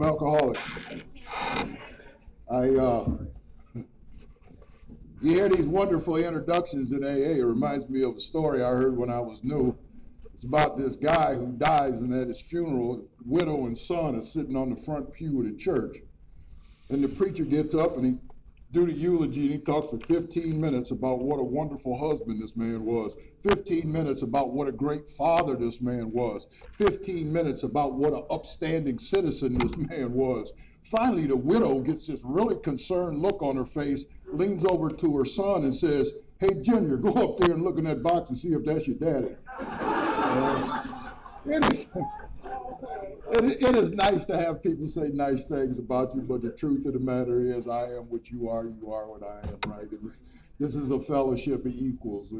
alcoholic. You hear these wonderful introductions in AA. It reminds me of a story I heard when I was new. It's about this guy who dies, and at his funeral, widow and son are sitting on the front pew of the church. And the preacher gets up and he do the eulogy, and he talks for 15 minutes about what a wonderful husband this man was, 15 minutes about what a great father this man was, 15 minutes about what an upstanding citizen this man was. Finally, the widow gets this really concerned look on her face, leans over to her son and says, "Hey, Junior, go up there and look in that box and see if that's your daddy." It is nice to have people say nice things about you, but the truth of the matter is, I am what you are what I am, right? This is a fellowship of equals.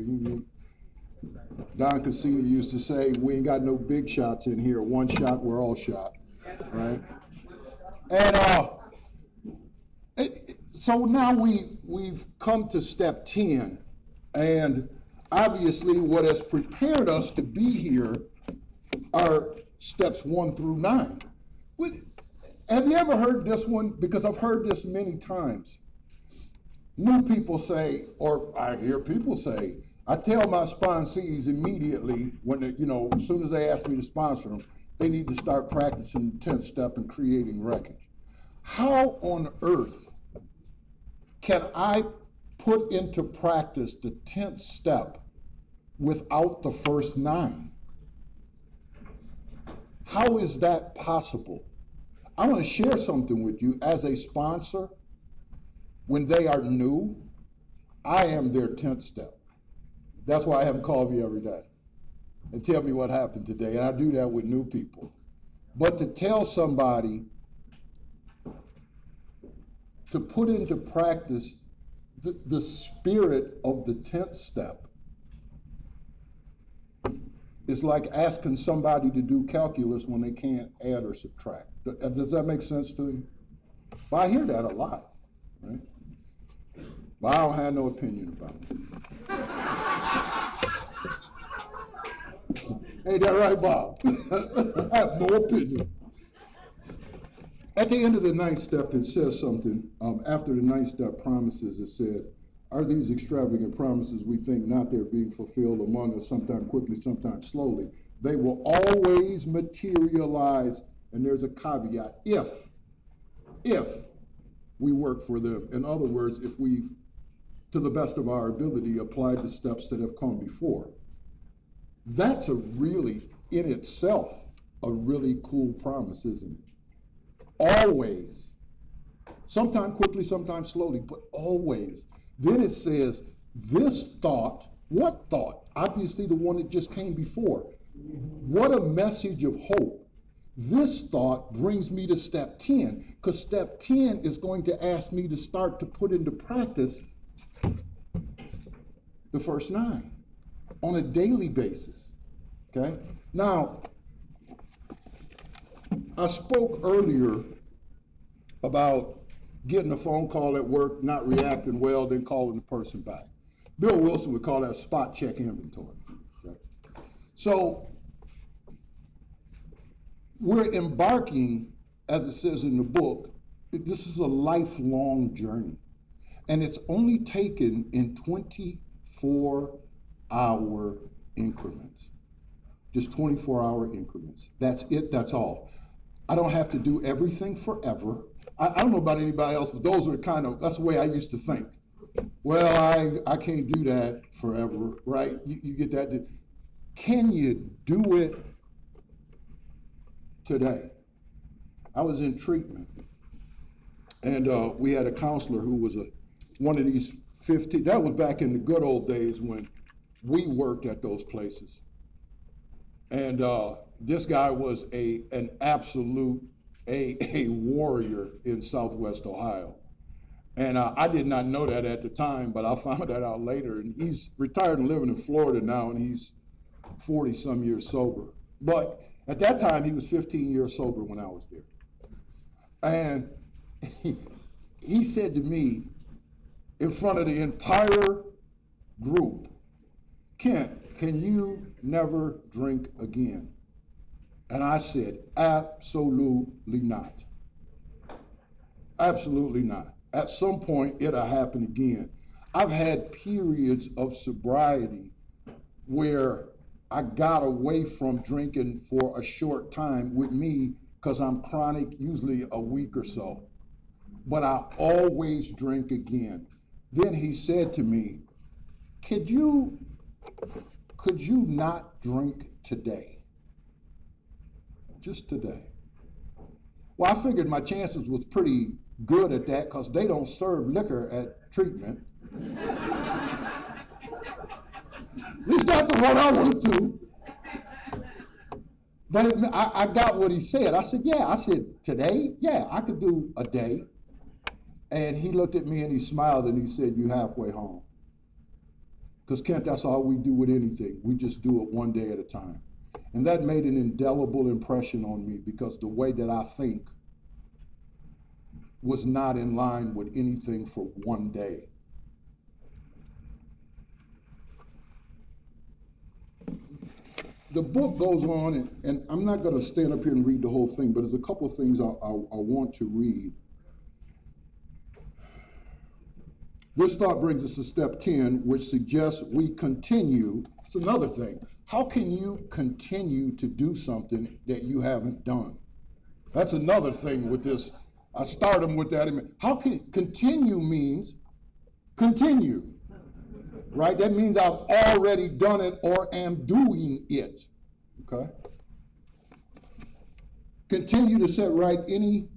Don Cassini used to say, we ain't got no big shots in here. One shot, we're all shot, right? And so now we've come to step 10, and obviously what has prepared us to be here are steps 1 through 9. Have you ever heard this one? Because I've heard this many times. New people say, or I hear people say, I tell my sponsees immediately when as soon as they ask me to sponsor them, they need to start practicing the 10th step and creating wreckage. How on earth can I put into practice the 10th step without the first 9? How is that possible? I want to share something with you. As a sponsor, when they are new, I am their 10th step. That's why I have them call me every day and tell me what happened today. And I do that with new people. But to tell somebody to put into practice the spirit of the 10th step is like asking somebody to do calculus when they can't add or subtract. Does that make sense to you? Well, I hear that a lot, right? But I don't have no opinion about it. Ain't that right, Bob? I have no opinion. At the end of the 9th step, it says something. After the 9th step promises, it said, are these extravagant promises we think not they're being fulfilled among us, sometimes quickly, sometimes slowly. They will always materialize, and there's a caveat, if we work for them. In other words, if we, to the best of our ability, apply the steps that have come before. That's in itself, a really cool promise, isn't it? Always. Sometimes quickly, sometimes slowly, but always. Then it says, this thought, what thought? Obviously the one that just came before. What a message of hope. This thought brings me to step 10, because step 10 is going to ask me to start to put into practice the first 9 on a daily basis, okay? Now, I spoke earlier about getting a phone call at work, not reacting well, then calling the person back. Bill Wilson would call that spot check inventory. Okay? So we're embarking, as it says in the book, this is a lifelong journey. And it's only taken in 24-hour increments. Just 24-hour increments. That's it, that's all. I don't have to do everything forever. I don't know about anybody else, but that's the way I used to think. Well, I can't do that forever, right? You get that. Can you do it today? I was in treatment, and we had a counselor who was one of these 15, that was back in the good old days when we worked at those places. And this guy was an absolute a warrior in Southwest Ohio. And I did not know that at the time, but I found that out later. And he's retired and living in Florida now, and he's 40-some years sober. But at that time, he was 15 years sober when I was there. And he said to me, in front of the entire group, Kent, can you never drink again? And I said, absolutely not. Absolutely not. At some point, it'll happen again. I've had periods of sobriety where I got away from drinking for a short time with me because I'm chronic, usually a week or so. But I always drink again. Then he said to me, could you not drink today? Just today. Well, I figured my chances was pretty good at that because they don't serve liquor at treatment. At least that's the one I went to. But I got what he said. I said, yeah. I said, today? Yeah, I could do a day. And he looked at me and he smiled and he said, you halfway home. Because, Kent, that's all we do with anything. We just do it one day at a time. And that made an indelible impression on me because the way that I think was not in line with anything for one day. The book goes on, and I'm not going to stand up here and read the whole thing, but there's a couple of things I want to read. This thought brings us to step 10, which suggests we continue. It's another thing. How can you continue to do something that you haven't done? That's another thing with this. I start them with that. How can continue means continue, right? That means I've already done it or am doing it, okay? Continue to set right any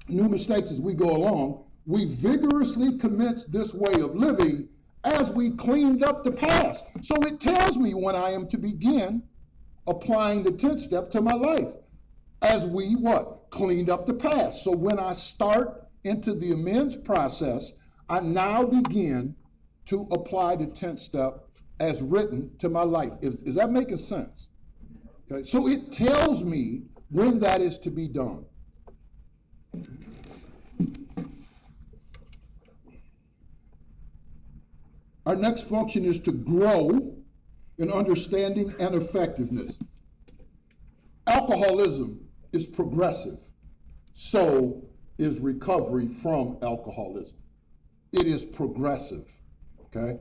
new mistakes as we go along. We vigorously commence this way of living as we cleaned up the past. So it tells me when I am to begin applying the 10th step to my life. As we what? Cleaned up the past. So when I start into the amends process, I now begin to apply the 10th step as written to my life. Is that making sense? Okay. So it tells me when that is to be done. Our next function is to grow in understanding and effectiveness. Alcoholism is progressive. So is recovery from alcoholism. It is progressive, okay?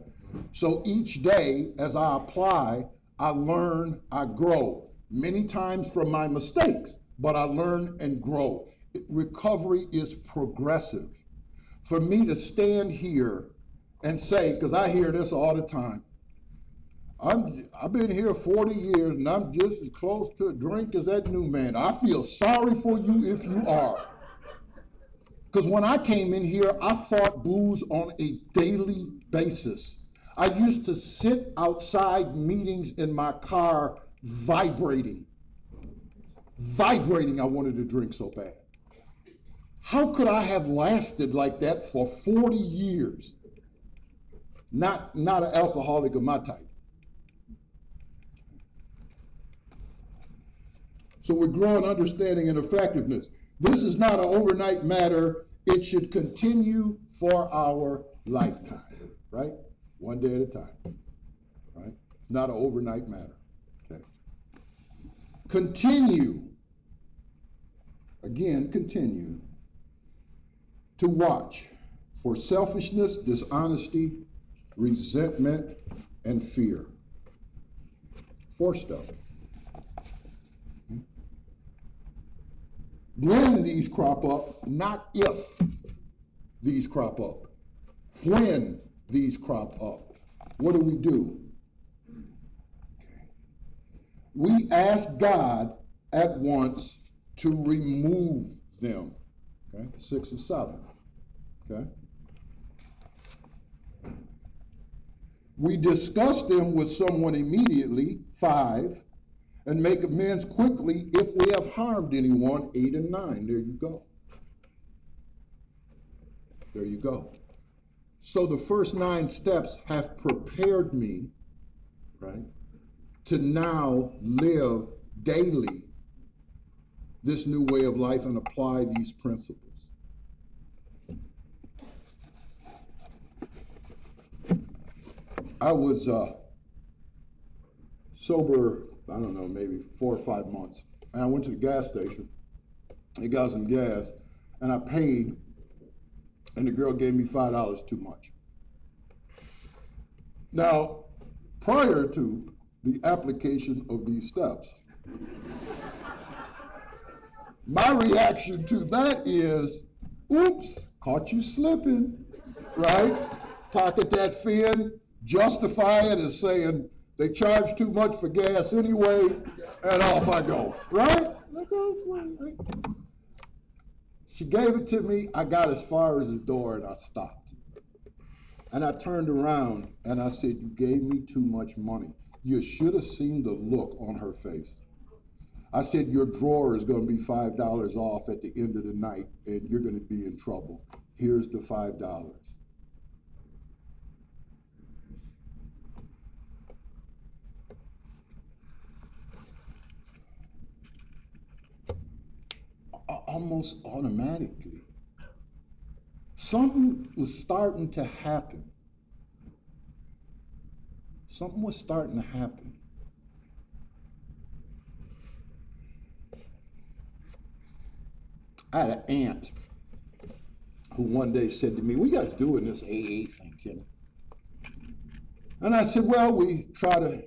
So each day as I apply, I learn, I grow. Many times from my mistakes, but I learn and grow. Recovery is progressive. For me to stand here and say, because I hear this all the time, I've been here 40 years and I'm just as close to a drink as that new man. I feel sorry for you if you are. Because when I came in here, I fought booze on a daily basis. I used to sit outside meetings in my car vibrating. I wanted to drink so bad. How could I have lasted like that for 40 years? Not an alcoholic of my type. So we're growing understanding and effectiveness. This is not an overnight matter. It should continue for our lifetime, right? One day at a time, right? It's not an overnight matter, okay? Continue, again, continue to watch for selfishness, dishonesty, resentment, and fear. 4 stuff. When these crop up, not if these crop up. When these crop up. What do? We ask God at once to remove them. Okay? 6 and 7. Okay? We discuss them with someone immediately, 5, and make amends quickly if we have harmed anyone, 8 and 9. There you go. There you go. So the first 9 steps have prepared me, right, to now live daily this new way of life and apply these principles. I was sober, I don't know, maybe 4 or 5 months. And I went to the gas station, I got some gas, and I paid And the girl gave me $5 too much. Now, prior to the application of these steps, my reaction to that is, oops, caught you slipping, right? Pocket that fin, justify it as saying they charge too much for gas anyway, and off I go, right? She gave it to me. I got as far as the door and I stopped. And I turned around and I said, you gave me too much money. You should have seen the look on her face. I said, your drawer is going to be $5 off at the end of the night and you're going to be in trouble. Here's the $5. Almost automatically, something was starting to happen. Something was starting to happen. I had an aunt who one day said to me, "What you guys do in this AA thing, Kenny?" And I said, well, we try to,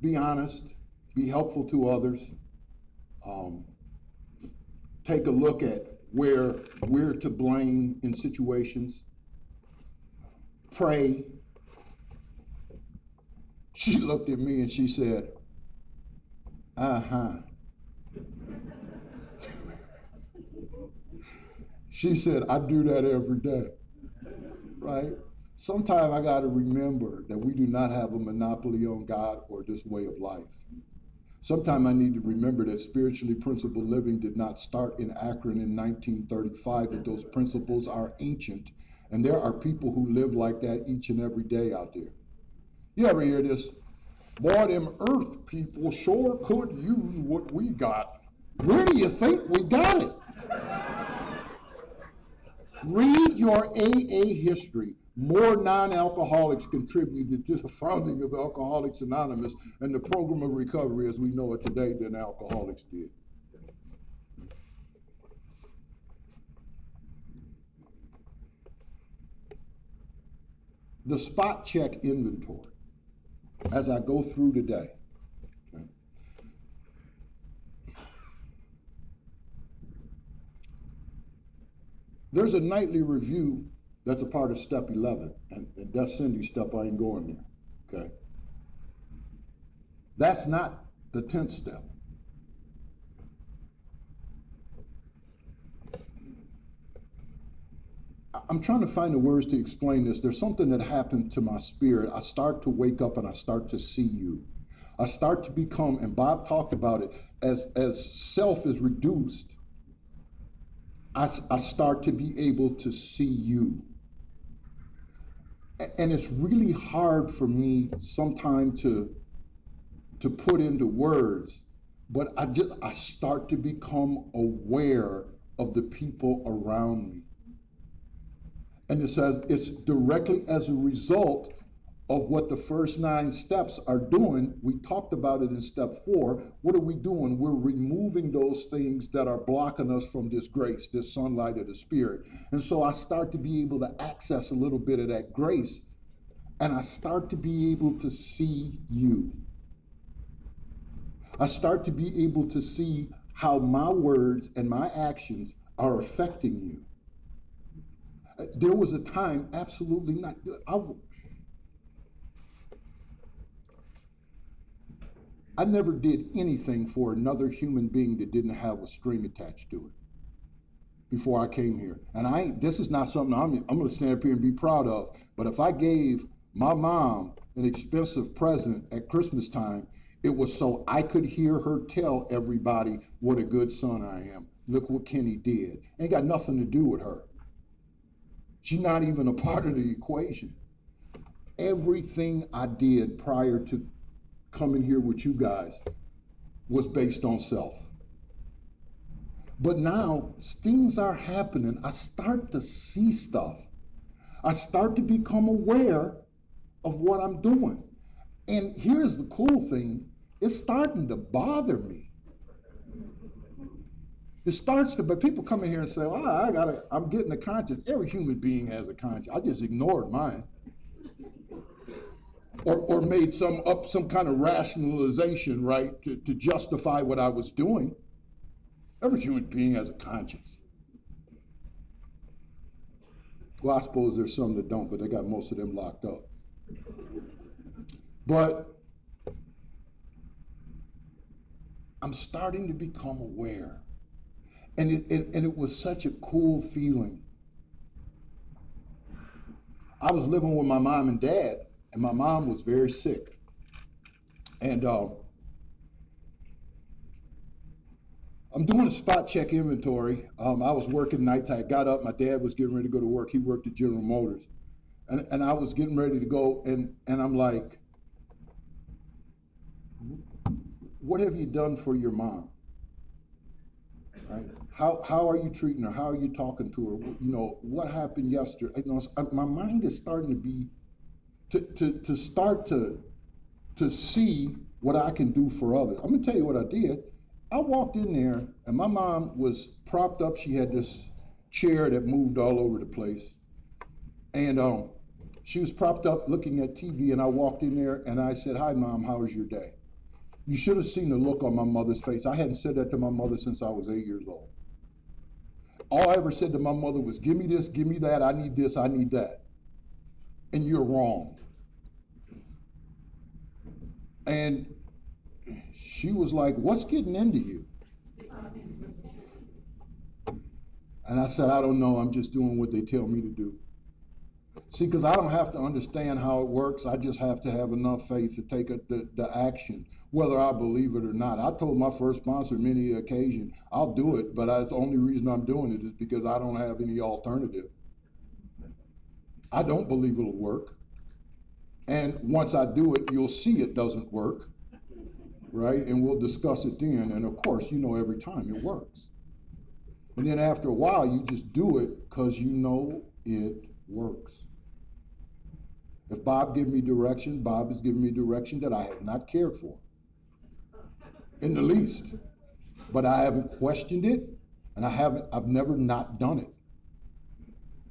be honest, be helpful to others, take a look at where we're to blame in situations, pray. She looked at me and she said, uh-huh. She said, I do that every day, right? Sometimes I got to remember that we do not have a monopoly on God or this way of life. Sometimes I need to remember that spiritually principled living did not start in Akron in 1935, that those principles are ancient, and there are people who live like that each and every day out there. You ever hear this? Boy, them earth people sure could use what we got. Where do you think we got it? Read your AA history. More non-alcoholics contributed to the founding of Alcoholics Anonymous and the program of recovery as we know it today than alcoholics did. The spot check inventory, as I go through today, okay, there's a nightly review that's a part of step 11, and that's Cindy's step. I ain't going there, okay? That's not the 10th step. I'm trying to find the words to explain this. There's something that happened to my spirit. I start to wake up and I start to see you. I start to become, and Bob talked about it, as self is reduced, I start to be able to see you. And it's really hard for me sometimes to put into words, but I start to become aware of the people around me. And it's directly as a result of what the first 9 steps are doing. We talked about it in step 4. What are we doing? We're removing those things that are blocking us from this grace, this sunlight of the Spirit. And so I start to be able to access a little bit of that grace, and I start to be able to see you. I start to be able to see how my words and my actions are affecting you. There was a time, absolutely not. I never did anything for another human being that didn't have a string attached to it before I came here. And this is not something I'm going to stand up here and be proud of. But if I gave my mom an expensive present at Christmas time, it was so I could hear her tell everybody what a good son I am. Look what Kenny did. Ain't got nothing to do with her. She's not even a part of the equation. Everything I did prior to coming here with you guys was based on self. But now things are happening. I start to see stuff. I start to become aware of what I'm doing. And here's the cool thing, it's starting to bother me. It starts to, but people come in here and say, "Oh, I'm getting a conscience." Every human being has a conscience. I just ignored mine, or made some kind of rationalization, right, to justify what I was doing. Every human being has a conscience. Well, I suppose there's some that don't, but they got most of them locked up. But I'm starting to become aware. And it was such a cool feeling. I was living with my mom and dad, and my mom was very sick. And I'm doing a spot check inventory. I was working nights. I got up. My dad was getting ready to go to work. He worked at General Motors. And I was getting ready to go, and I'm like, what have you done for your mom? Right? How are you treating her? How are you talking to her? You know, what happened yesterday? You know, my mind is starting to be, to start to see what I can do for others. I'm gonna tell you what I did. I walked in there, and my mom was propped up. She had this chair that moved all over the place, and she was propped up looking at TV. And I walked in there, and I said, "Hi, Mom. How was your day?" You should have seen the look on my mother's face. I hadn't said that to my mother since I was 8 years old. All I ever said to my mother was, "Give me this, give me that. I need this, I need that." And you're wrong. And she was like, "What's getting into you?" And I said, "I don't know. I'm just doing what they tell me to do." See, because I don't have to understand how it works. I just have to have enough faith to take the action, whether I believe it or not. I told my first sponsor many occasions, I'll do it, but the only reason I'm doing it is because I don't have any alternative. I don't believe it'll work. And once I do it, you'll see it doesn't work, right? And we'll discuss it then. And of course, you know, every time it works. And then after a while, you just do it because you know it works. If Bob gives me direction, Bob is giving me direction that I have not cared for in the least. But I haven't questioned it, and I've never not done it.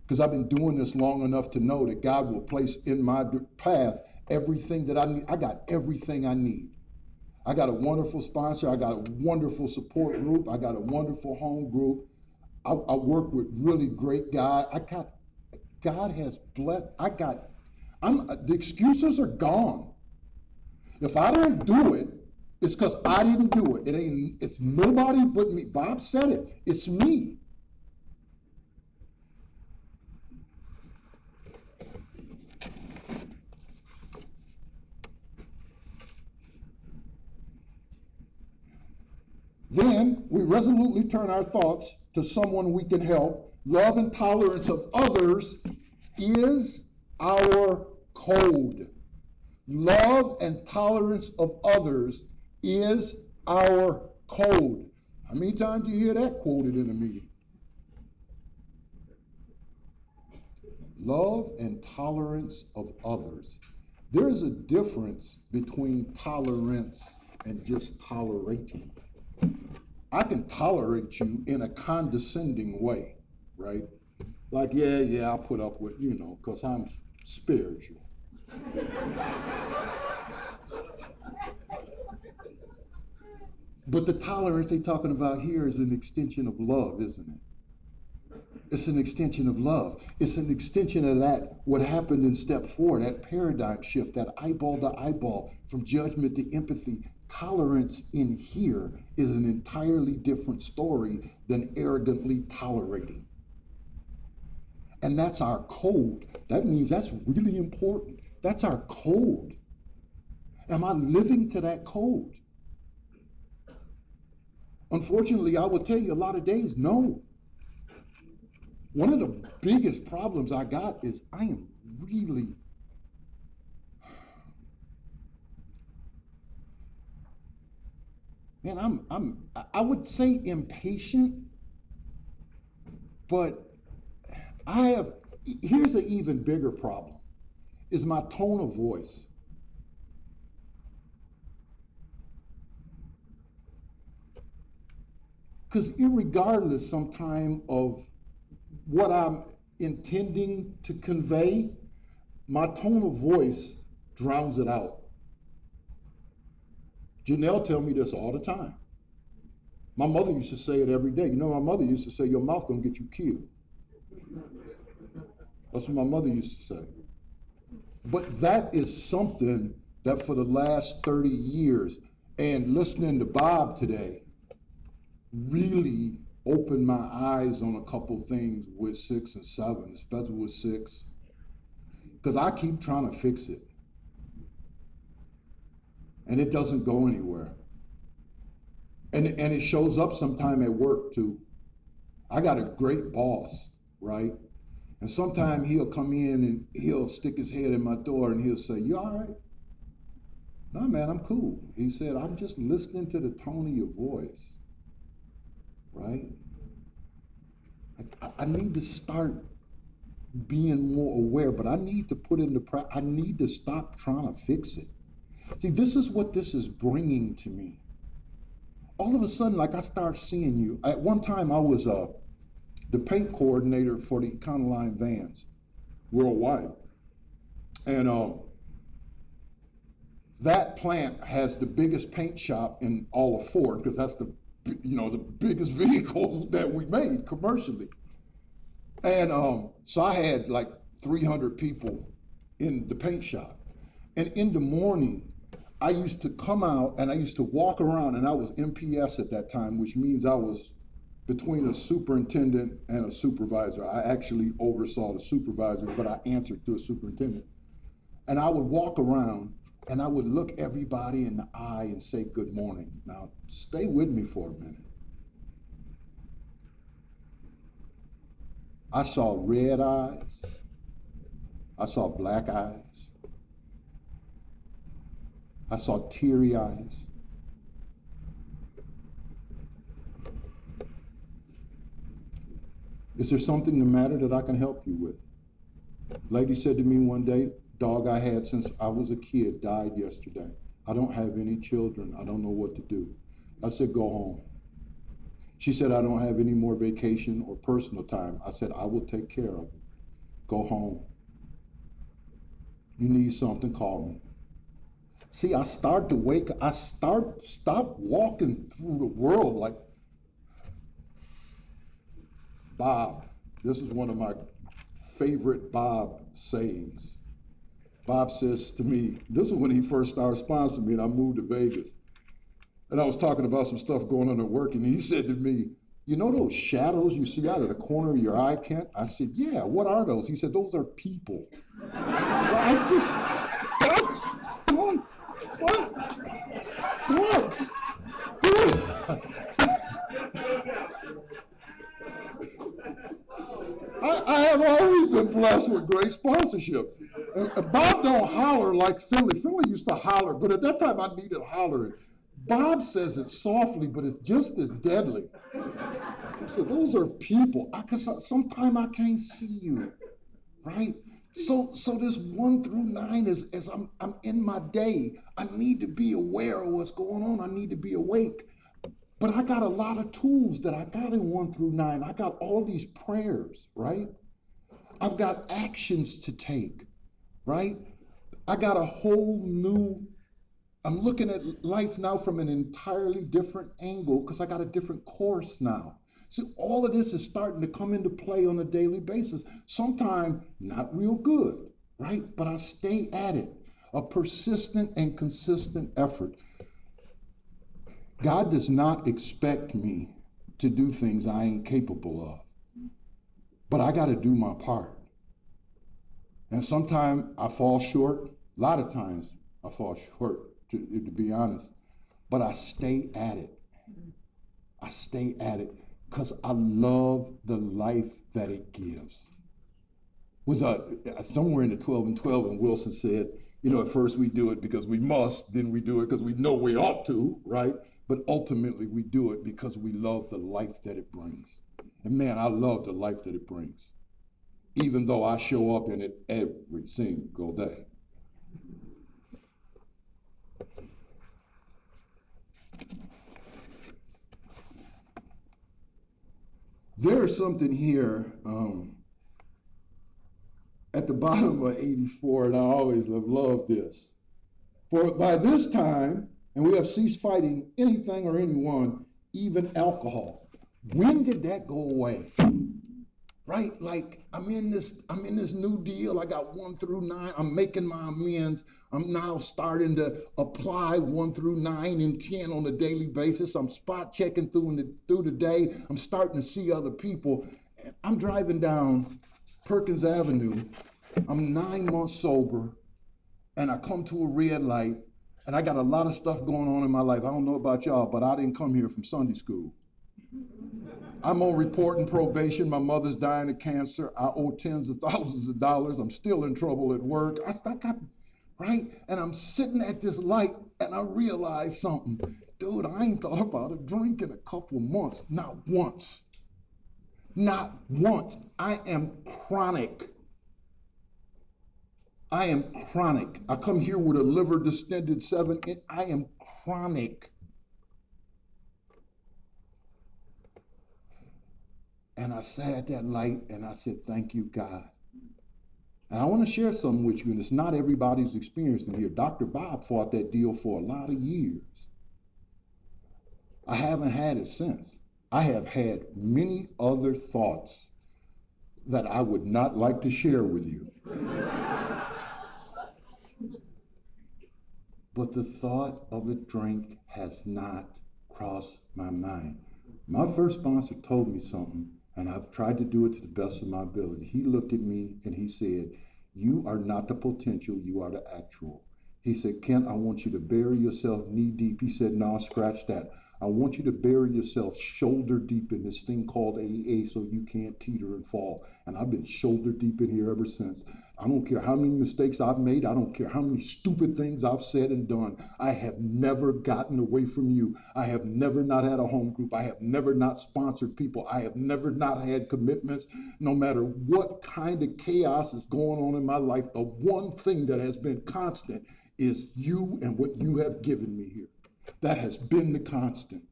Because I've been doing this long enough to know that God will place in my path everything that I need. I got everything I need. I got a wonderful sponsor. I got a wonderful support group. I got a wonderful home group. I work with really great guys. God has blessed. The excuses are gone. If I don't do it, it's because I didn't do it. It's nobody but me. Bob said it. It's me. Then we resolutely turn our thoughts to someone we can help. Love and tolerance of others is our code. Love and tolerance of others is our code. How many times do you hear that quoted in a meeting? Love and tolerance of others. There's a difference between tolerance and just tolerating. I can tolerate you in a condescending way, right? Like, yeah, I'll put up with, because I'm spiritual. But the tolerance they're talking about here is an extension of love, isn't it? It's an extension of love. It's an extension of that, what happened in step 4, that paradigm shift, that eyeball to eyeball, from judgment to empathy. Tolerance in here is an entirely different story than arrogantly tolerating. And that's our code. That means that's really important. That's our code. Am I living to that code? Unfortunately, I will tell you a lot of days, no. One of the biggest problems I got is I am really, man, I would say impatient, but here's an even bigger problem, is my tone of voice. Because irregardless sometime of what I'm intending to convey, my tone of voice drowns it out. Janelle tells me this all the time. My mother used to say it every day. You know, my mother used to say, your mouth gonna get you killed. That's what my mother used to say. But that is something that for the last 30 years, and listening to Bob today, really opened my eyes on a couple things with 6 and 7, especially with 6, because I keep trying to fix it. And it doesn't go anywhere. And it shows up sometime at work too. I got a great boss, right? And sometime he'll come in and he'll stick his head in my door and he'll say, you all right? No, man, I'm cool. He said, I'm just listening to the tone of your voice, right? I need to start being more aware, but I need to put into practice. I need to stop trying to fix it. See, this is what this is bringing to me. All of a sudden, like I start seeing you. At one time, I was the paint coordinator for the Econoline vans worldwide. And that plant has the biggest paint shop in all of Ford, because that's the biggest vehicles that we made commercially. And so I had like 300 people in the paint shop. And in the morning, I used to come out and I used to walk around, and I was MPS at that time, which means I was between a superintendent and a supervisor. I actually oversaw the supervisor, but I answered to a superintendent. And I would walk around and I would look everybody in the eye and say, good morning. Now, stay with me for a minute. I saw red eyes. I saw black eyes. I saw teary eyes. Is there something the matter that I can help you with? Lady said to me one day, dog I had since I was a kid died yesterday. I don't have any children. I don't know what to do. I said, go home. She said, I don't have any more vacation or personal time. I said, I will take care of it. Go home. You need something, call me. See, I start to wake up. Stop walking through the world like Bob. This is one of my favorite Bob sayings. Bob says to me, this is when he first started sponsoring me and I moved to Vegas. And I was talking about some stuff going on at work, and he said to me, you know those shadows you see out of the corner of your eye, Kent? I said, yeah, what are those? He said, those are people. I have always been blessed with great sponsorship. Bob don't holler like Philly. Philly used to holler, but at that time I needed hollering. Bob says it softly, but it's just as deadly. So those are people. Because sometimes I can't see you, right? So this 1 through 9 is as I'm in my day. I need to be aware of what's going on. I need to be awake. But I got a lot of tools that I got in 1 through 9. I got all these prayers, right? I've got actions to take, right? I got a whole new, I'm looking at life now from an entirely different angle because I got a different course now. See, all of this is starting to come into play on a daily basis. Sometimes not real good, right? But I stay at it. A persistent and consistent effort. God does not expect me to do things I ain't capable of. But I got to do my part. And sometimes I fall short. A lot of times I fall short, to be honest. But I stay at it. I stay at it because I love the life that it gives. Was somewhere in the 12 and 12, and Wilson said, you know, at first we do it because we must, then we do it because we know we ought to, right? But ultimately we do it because we love the life that it brings. And man, I love the life that it brings, even though I show up in it every single day. There's something here at the bottom of 84, and I always have loved this. For by this time, and we have ceased fighting anything or anyone, even alcohol. When did that go away? Right? Like I'm in this new deal. I got 1 through 9. I'm making my amends. I'm now starting to apply 1 through 9 and 10 on a daily basis. I'm spot checking through the day. I'm starting to see other people. I'm driving down Perkins Avenue. I'm 9 months sober, and I come to a red light, and I got a lot of stuff going on in my life. I don't know about y'all, but I didn't come here from Sunday school. I'm on report and probation. My mother's dying of cancer. I owe tens of thousands of dollars. I'm still in trouble at work. Right? And I'm sitting at this light, and I realize something. Dude, I ain't thought about a drink in a couple months. Not once. Not once. I am chronic. I am chronic. I come here with a liver distended 7. I am chronic. And I sat at that light and I said, thank you, God. And I want to share something with you, and it's not everybody's experience in here. Dr. Bob fought that deal for a lot of years. I haven't had it since. I have had many other thoughts that I would not like to share with you. But the thought of a drink has not crossed my mind. My first sponsor told me something, and I've tried to do it to the best of my ability. He looked at me and he said, you are not the potential, you are the actual. He said, Kent, I want you to bury yourself knee deep. He said, no, scratch that. I want you to bury yourself shoulder deep in this thing called AA so you can't teeter and fall. And I've been shoulder deep in here ever since. I don't care how many mistakes I've made. I don't care how many stupid things I've said and done. I have never gotten away from you. I have never not had a home group. I have never not sponsored people. I have never not had commitments. No matter what kind of chaos is going on in my life, the one thing that has been constant is you and what you have given me here. That has been the constant.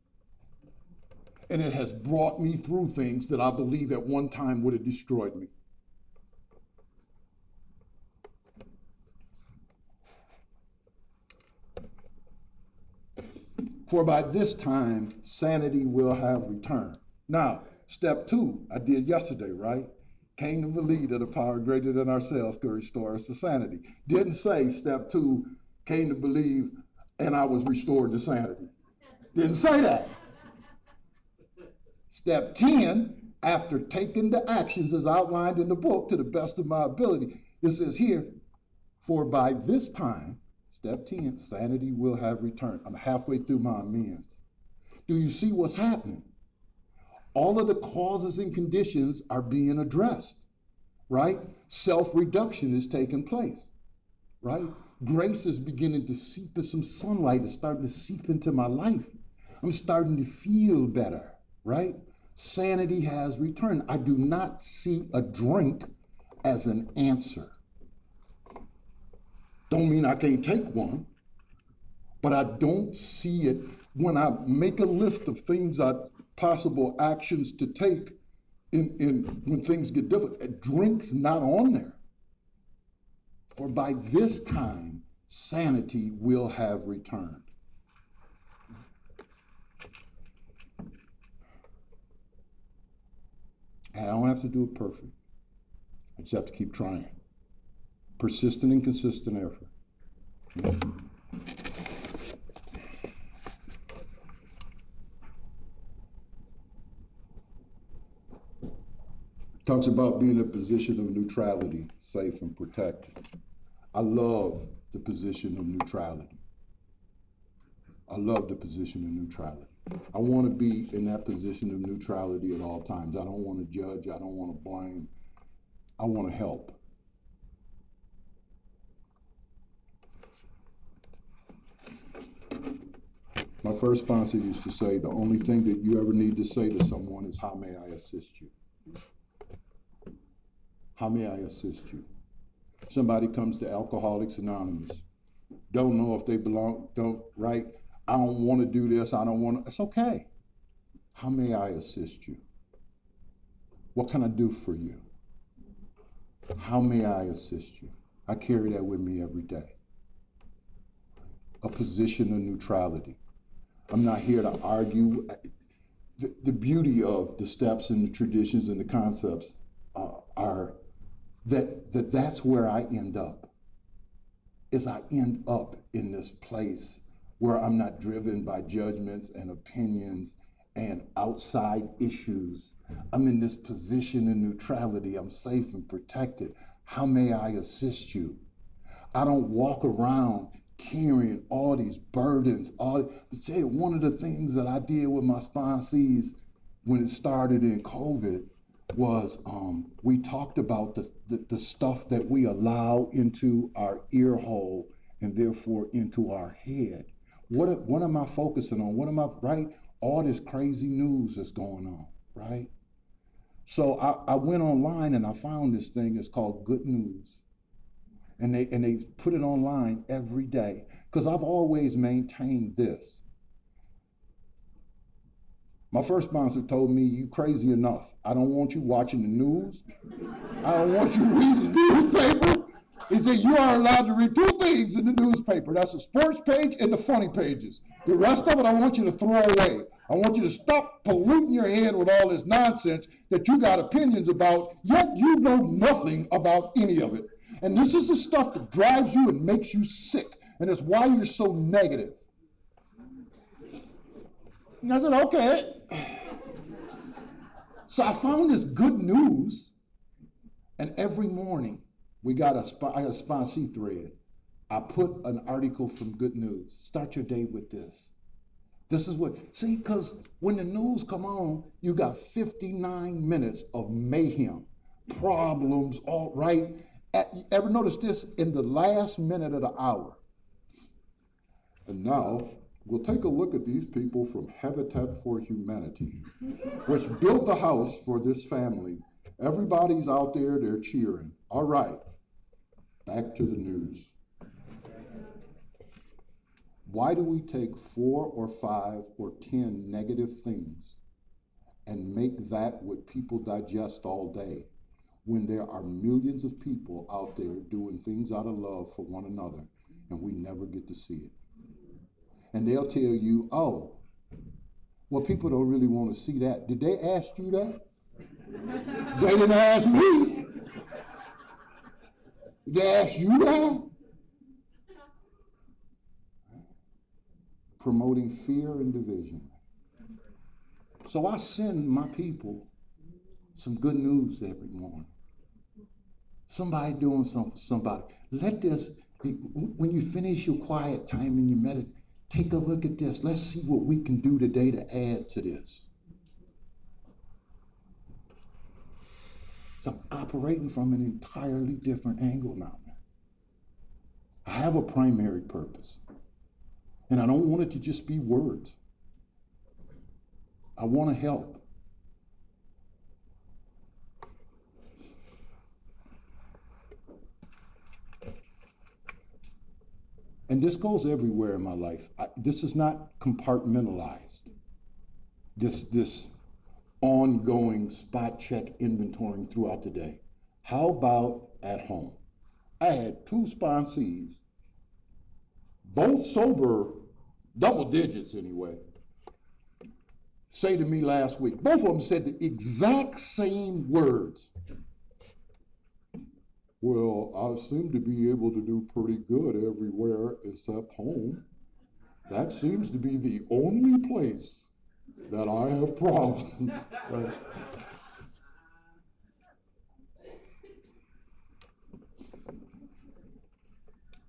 And it has brought me through things that I believe at one time would have destroyed me. For by this time, sanity will have returned. Now, step 2, I did yesterday, right? Came to believe that a power greater than ourselves could restore us to sanity. Didn't say step 2, came to believe and I was restored to sanity. Didn't say that. Step 10, after taking the actions as outlined in the book to the best of my ability, it says here, for by this time, step 10, sanity will have returned. I'm halfway through my amends. Do you see what's happening? All of the causes and conditions are being addressed, right? Self-reduction is taking place, right? Grace is beginning to seep, and some sunlight is starting to seep into my life. I'm starting to feel better, right? Sanity has returned. I do not see a drink as an answer. Don't mean I can't take one, but I don't see it when I make a list of things, possible actions to take when things get difficult. A drink's not on there. For by this time, sanity will have returned. And I don't have to do it perfect. I just have to keep trying. Persistent and consistent effort. Talks about being in a position of neutrality, safe and protected. I love the position of neutrality. I love the position of neutrality. I want to be in that position of neutrality at all times. I don't want to judge. I don't want to blame. I want to help. My first sponsor used to say, the only thing that you ever need to say to someone is, how may I assist you? How may I assist you? Somebody comes to Alcoholics Anonymous, don't know if they belong, right? I don't want to do this, I don't want to, it's okay. How may I assist you? What can I do for you? How may I assist you? I carry that with me every day. A position of neutrality. I'm not here to argue. The beauty of the steps and the traditions and the concepts are that's where I end up. Is I end up in this place where I'm not driven by judgments and opinions and outside issues. I'm in this position of neutrality. I'm safe and protected. How may I assist you? I don't walk around carrying all these burdens. One of the things that I did with my sponsees when it started in COVID was we talked about the stuff that we allow into our ear hole and therefore into our head. What am I focusing on? What am I, right? All this crazy news that's going on, right? So I went online and I found this thing. It's called Good News. And they put it online every day. Because I've always maintained this. My first sponsor told me, you crazy enough. I don't want you watching the news. I don't want you reading the newspaper. He said, you are allowed to read two things in the newspaper. That's the sports page and the funny pages. The rest of it I want you to throw away. I want you to stop polluting your head with all this nonsense that you got opinions about, yet you know nothing about any of it. And this is the stuff that drives you and makes you sick. And it's why you're so negative. And I said, okay. So I found this Good News. And every morning, I got a sponsee thread. I put an article from Good News. Start your day with this. This is what, see, because when the news come on, you got 59 minutes of mayhem, problems, all right. Ever notice this? In the last minute of the hour. And now, we'll take a look at these people from Habitat for Humanity, which built a house for this family. Everybody's out there, they're cheering. All right, back to the news. Why do we take 4 or 5 or 10 negative things and make that what people digest all day when there are millions of people out there doing things out of love for one another and we never get to see it? And they'll tell you, oh, well, people don't really want to see that. Did they ask you that? They didn't ask me. Did they ask you that? Promoting fear and division. So I send my people some good news every morning. Somebody doing something for somebody. Let this, when you finish your quiet time and you meditate, take a look at this. Let's see what we can do today to add to this. So I'm operating from an entirely different angle now. I have a primary purpose. And I don't want it to just be words. I want to help. And this goes everywhere in my life. This is not compartmentalized. This ongoing spot check inventorying throughout the day. How about at home? I had 2 sponsees, both sober, double digits anyway, say to me last week, both of them said the exact same words. Well, I seem to be able to do pretty good everywhere except home. That seems to be the only place that I have problems. Right?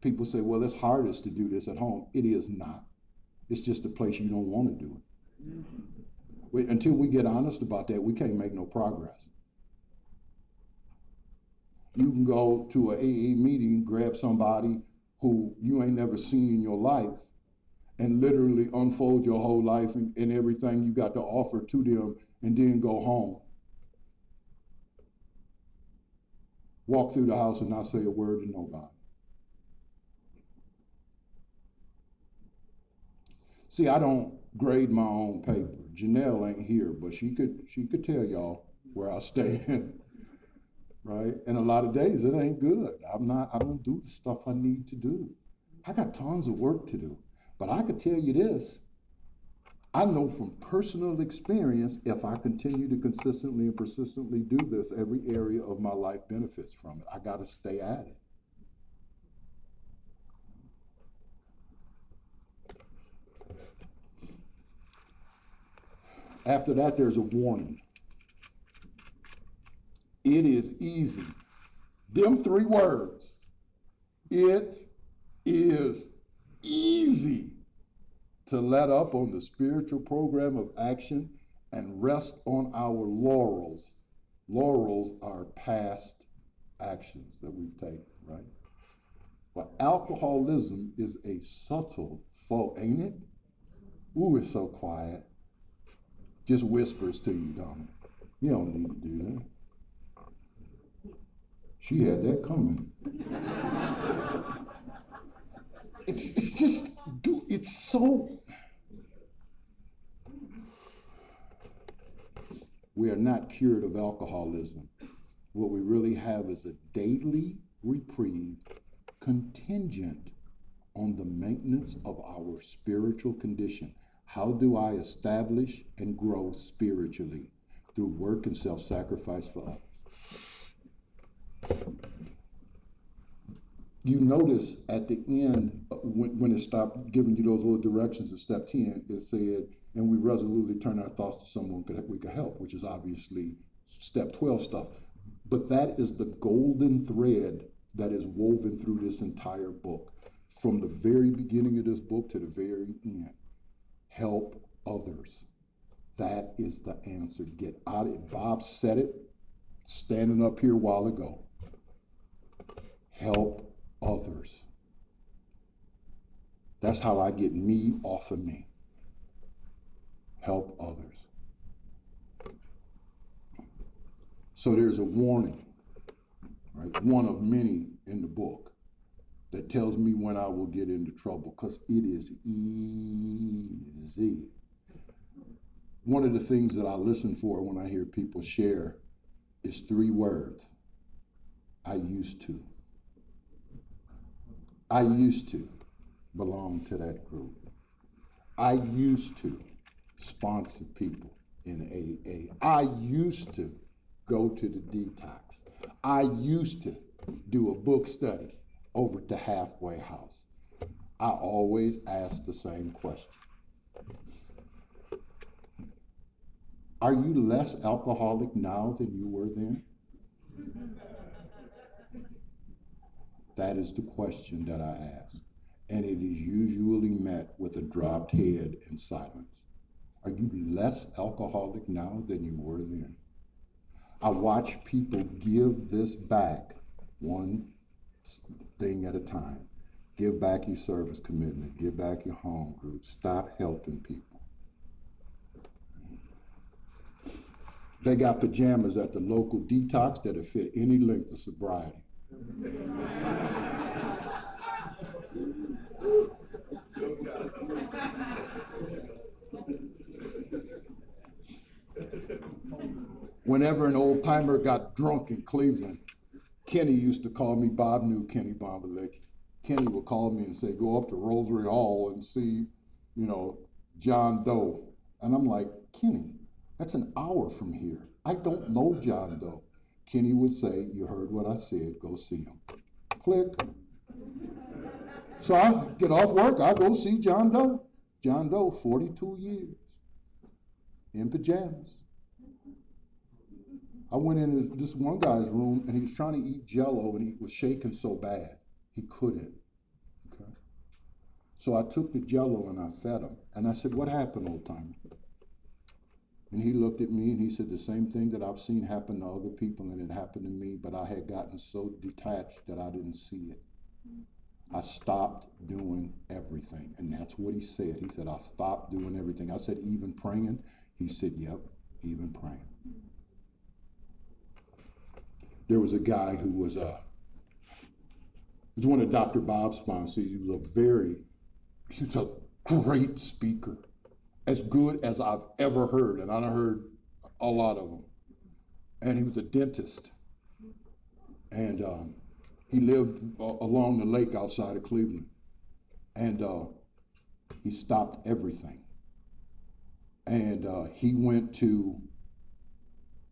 People say, well, it's hardest to do this at home. It is not. It's just a place you don't want to do it. Until we get honest about that, we can't make no progress. You can go to an AA meeting, grab somebody who you ain't never seen in your life, and literally unfold your whole life and everything you got to offer to them, and then go home. Walk through the house and not say a word to nobody. See, I don't grade my own paper. Janelle ain't here, but she could tell y'all where I stay in, right? And a lot of days it ain't good. I don't do the stuff I need to do. I got tons of work to do. But I could tell you this, I know from personal experience, if I continue to consistently and persistently do this, every area of my life benefits from it. I got to stay at it. After that, there's a warning. It is easy. Them three words. It is easy to let up on the spiritual program of action and rest on our laurels. Laurels are past actions that we've taken, right? But alcoholism is a subtle foe, ain't it? Ooh, it's so quiet. Just whispers to you, don't it? You don't need to do that. She had that coming. It's just, dude, it's so. We are not cured of alcoholism. What we really have is a daily reprieve contingent on the maintenance of our spiritual condition. How do I establish and grow spiritually? Through work and self-sacrifice for others. You notice at the end, when it stopped giving you those little directions in step 10, it said, and we resolutely turn our thoughts to someone we could help, which is obviously step 12 stuff. But that is the golden thread that is woven through this entire book. From the very beginning of this book to the very end. Help others. That is the answer. Get out of it. Bob said it standing up here a while ago. Help others. That's how I get me off of me. Help others. So there's a warning, right? One of many in the book that tells me when I will get into trouble, because it is easy. One of the things that I listen for when I hear people share is three words. I used to. I used to belong to that group. I used to sponsor people in AA. I used to go to the detox. I used to do a book study over at the halfway house. I always ask the same question. Are you less alcoholic now than you were then? That is the question that I ask. And it is usually met with a dropped head and silence. Are you less alcoholic now than you were then? I watch people give this back one thing at a time. Give back your service commitment. Give back your home group. Stop helping people. They got pajamas at the local detox that'll fit any length of sobriety. Whenever an old timer got drunk in Cleveland, Kenny used to call me. Bob knew Kenny Bombalicki. Kenny would call me and say, go up to Rosary Hall and see, John Doe. And I'm like, Kenny, that's an hour from here. I don't know John Doe. Kenny would say, you heard what I said, go see him. Click. So I get off work, I go see John Doe. John Doe, 42 years, in pajamas. I went into this one guy's room, and he was trying to eat Jell-O, and he was shaking so bad, he couldn't. Okay? So I took the Jell-O, and I fed him. And I said, what happened, old timer? And he looked at me, and he said, the same thing that I've seen happen to other people, and it happened to me, but I had gotten so detached that I didn't see it. I stopped doing everything. And that's what he said. He said, I stopped doing everything. I said, even praying? He said, yep, even praying. There was a guy who was one of Dr. Bob's sponsors. He was a great speaker, as good as I've ever heard, and I heard a lot of them. and he was a dentist. And he lived along the lake outside of Cleveland. And he stopped everything. And he went to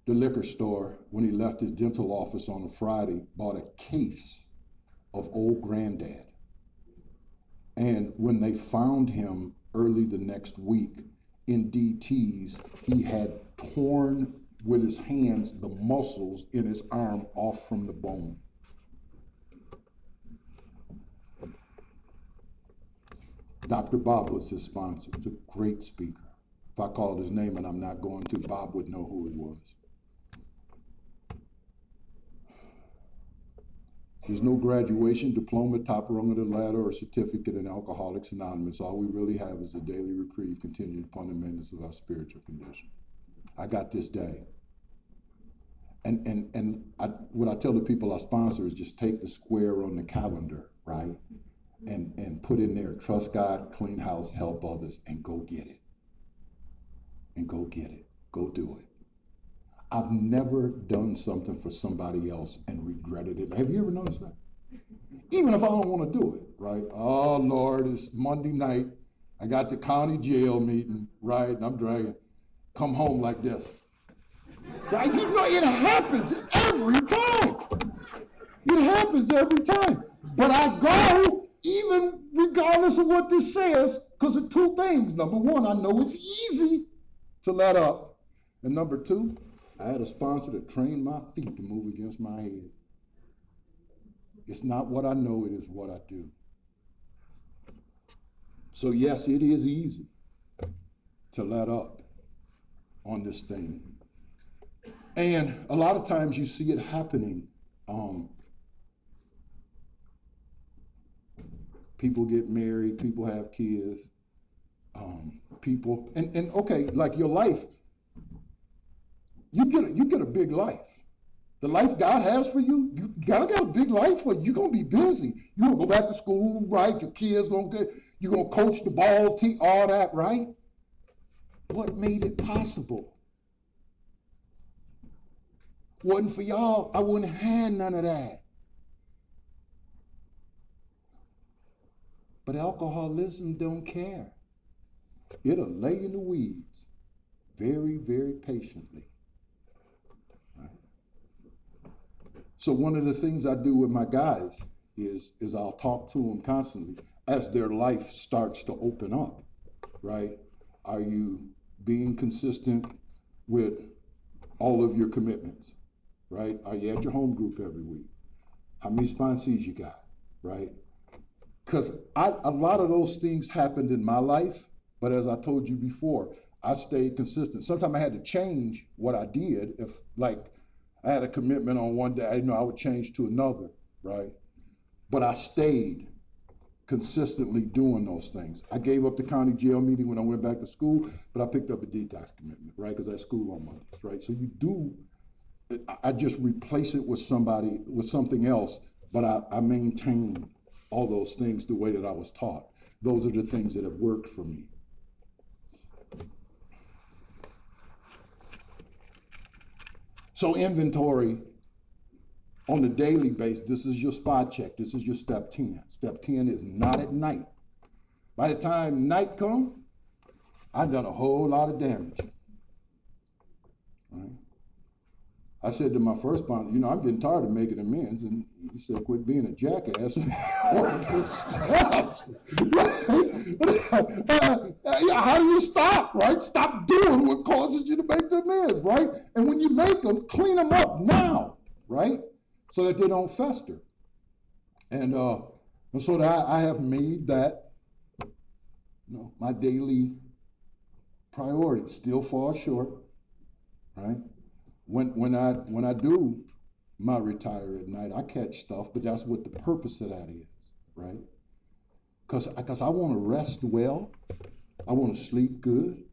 the liquor store when he left his dental office on a Friday, bought a case of Old Granddad. And when they found him early the next week in DTs, he had torn with his hands the muscles in his arm off from the bone. Dr. Bob was his sponsor. He's a great speaker. If I called his name, and I'm not going to, Bob would know who he was. There's no graduation, diploma, top rung of the ladder, or certificate in Alcoholics Anonymous. All we really have is a daily reprieve contingent upon the maintenance of our spiritual condition. I got this day. And what I tell the people I sponsor is just take the square on the calendar, right? And put in there, trust God, clean house, help others, and go get it. And go get it. Go do it. I've never done something for somebody else and regretted it. Have you ever noticed that? Even if I don't want to do it, right? Oh, Lord, it's Monday night. I got the county jail meeting, right? And I'm dragging. Come home like this. Right? You know, it happens every time. It happens every time. But I go, even regardless of what this says, because of two things. Number one, I know it's easy to let up. And number two, I had a sponsor that trained my feet to move against my head. It's not what I know, it is what I do. So yes, it is easy to let up on this thing. And a lot of times you see it happening. People get married, people have kids, people, and okay, like your life, you get a big life. The life God has for you, God got a big life for you. You're going to be busy. You're going to go back to school, right? Your kids going to you're going to coach the ball team, all that, right? What made it possible? Wasn't for y'all, I wouldn't have had none of that. But alcoholism don't care. It'll lay in the weeds very, very patiently. Right? So one of the things I do with my guys is I'll talk to them constantly as their life starts to open up, right? Are you being consistent with all of your commitments, right? Are you at your home group every week? How many sponsees you got, right? Because a lot of those things happened in my life, but as I told you before, I stayed consistent. Sometimes I had to change what I did. If, like, I had a commitment on one day, I know I would change to another, right? But I stayed consistently doing those things. I gave up the county jail meeting when I went back to school, but I picked up a detox commitment, right? Because I had school on Mondays, right? So you do, I just replace it with something else, but I maintain all those things the way that I was taught. Those are the things that have worked for me. So inventory on a daily basis, this is your spot check. This is your step 10. Step 10 is not at night. By the time night comes, I've done a whole lot of damage. Right? I said to my first sponsor, you know, I'm getting tired of making amends. And he said, quit being a jackass. How do you stop, right? Stop doing what causes you to make the amends, right? And when you make them, clean them up now, right? So that they don't fester. And so that I have made that, you know, my daily priority. Still fall short, right? When I do my retire at night, I catch stuff, but that's what the purpose of that is, right? Because I want to rest well, I want to sleep good,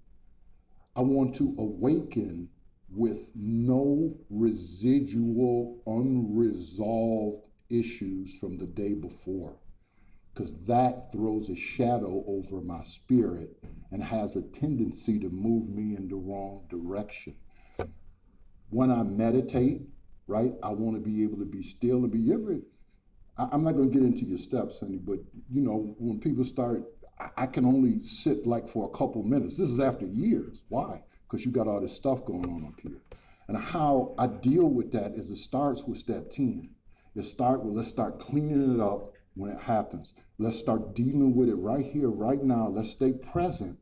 I want to awaken with no residual unresolved issues from the day before, because that throws a shadow over my spirit and has a tendency to move me in the wrong direction. When I meditate, right, I want to be able to be still and be I'm not going to get into your steps, honey, but you know, when people start, I can only sit like for a couple minutes. This is after years. Why? Because you got all this stuff going on up here. And how I deal with that is it starts with step 10. Let's start cleaning it up when it happens. Let's start dealing with it right here, right now. Let's stay present.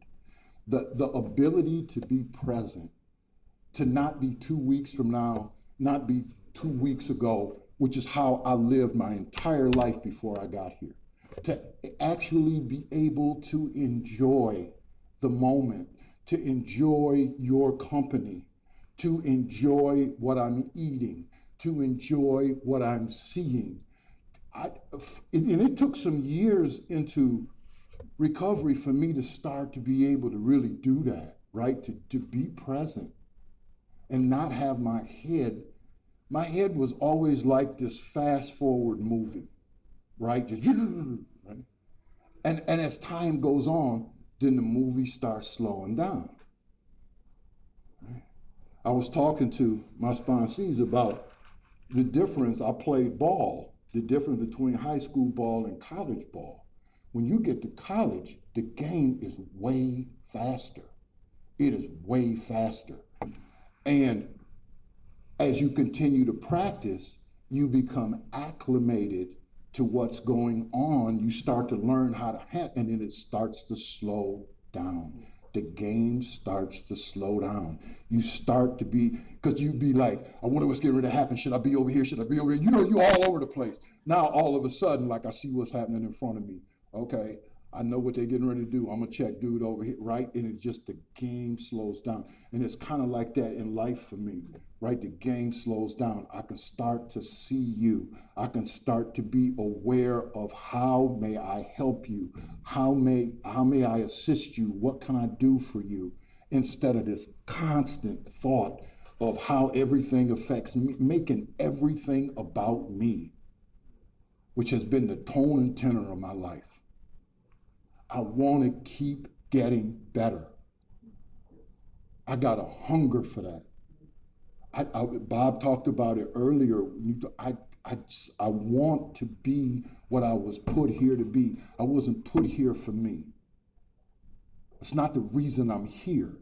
The ability to be present, to not be 2 weeks from now, not be 2 weeks ago, which is how I lived my entire life before I got here. To actually be able to enjoy the moment, to enjoy your company, to enjoy what I'm eating, to enjoy what I'm seeing. And it took some years into recovery for me to start to be able to really do that, right? To be present and not have my head was always like this fast forward movie, right? Right? And as time goes on, then the movie starts slowing down. Right? I was talking to my sponsees about the difference. I played ball, the difference between high school ball and college ball. When you get to college, the game is way faster. It is way faster. And as you continue to practice, you become acclimated to what's going on. You start to learn how to handle, and then it starts to slow down. The game starts to slow down. You start to be, because you be like, I wonder what's getting ready to happen. Should I be over here? Should I be over here? You know, you're all over the place. Now, all of a sudden, like I see what's happening in front of me. Okay, I know what they're getting ready to do. I'm going to check dude over here, right? And it's just the game slows down. And it's kind of like that in life for me, right? The game slows down. I can start to see you. I can start to be aware of how may I help you? How may I assist you? What can I do for you? Instead of this constant thought of how everything affects me, making everything about me, which has been the tone and tenor of my life. I want to keep getting better. I got a hunger for that. Bob talked about it earlier. I want to be what I was put here to be. I wasn't put here for me. It's not the reason I'm here.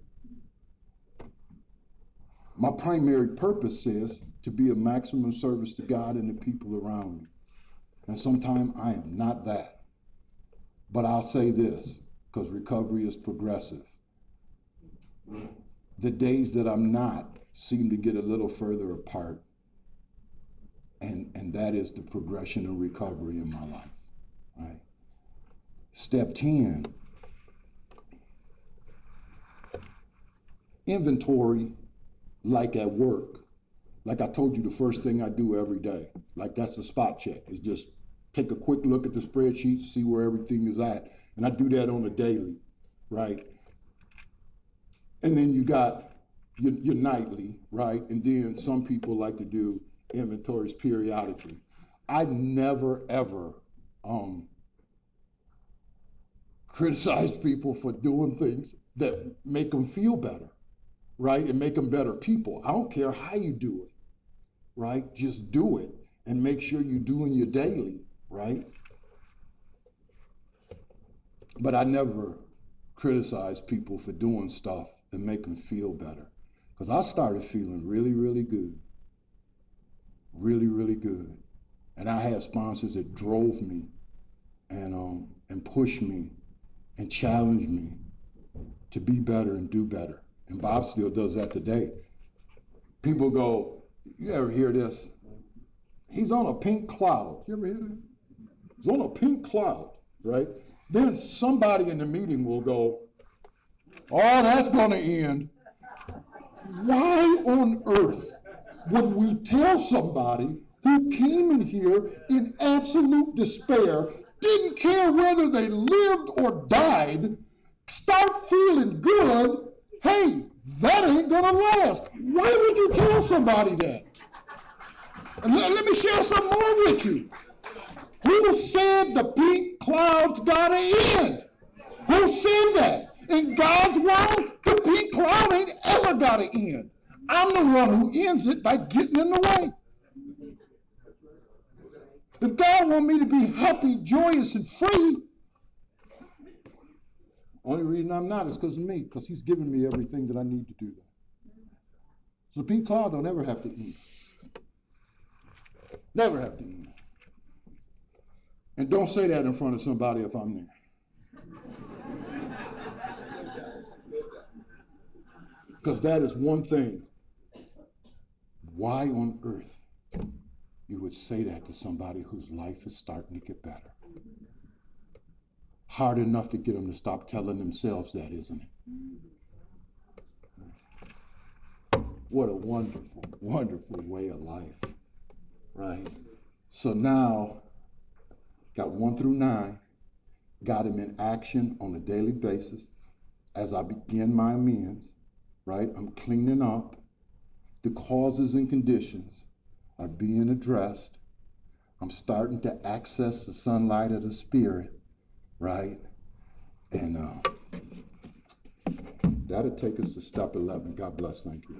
My primary purpose is to be a maximum service to God and the people around me. And sometimes I am not that. But I'll say this, because recovery is progressive. The days that I'm not seem to get a little further apart. And that is the progression of recovery in my life. Right? Step 10, inventory like at work. Like I told you, the first thing I do every day, like that's the spot check, is just take a quick look at the spreadsheet, see where everything is at. And I do that on a daily, right? And then you got your nightly, right? And then some people like to do inventories periodically. I never, ever criticize people for doing things that make them feel better, right? And make them better people. I don't care how you do it, right? Just do it and make sure you're doing your daily, right? But I never criticize people for doing stuff that make them feel better. Because I started feeling really, really good. Really, really good. And I had sponsors that drove me and pushed me and challenged me to be better and do better. And Bob still does that today. People go, you ever hear this? He's on a pink cloud. You ever hear that? He's on a pink cloud, right? Then somebody in the meeting will go, oh, that's going to end. Why on earth would we tell somebody who came in here in absolute despair, didn't care whether they lived or died, start feeling good, hey, that ain't going to last? Why would you tell somebody that? And let me share some more with you. Who said the pink cloud's got to end? Who said that? In God's world, the pink cloud ain't ever got to end. I'm the one who ends it by getting in the way. If God wants me to be happy, joyous, and free, only reason I'm not is because of me, because he's given me everything that I need to do that. So Pete Claude don't ever have to eat. Never have to eat. And don't say that in front of somebody if I'm there. Because that is one thing. Why on earth you would say that to somebody whose life is starting to get better? Hard enough to get them to stop telling themselves that, isn't it? What a wonderful, wonderful way of life, right? So now, got 1 through 9, got him in action on a daily basis as I begin my amends, right? I'm cleaning up. The causes and conditions are being addressed. I'm starting to access the sunlight of the Spirit, right? And that'll take us to step 11. God bless. Thank you.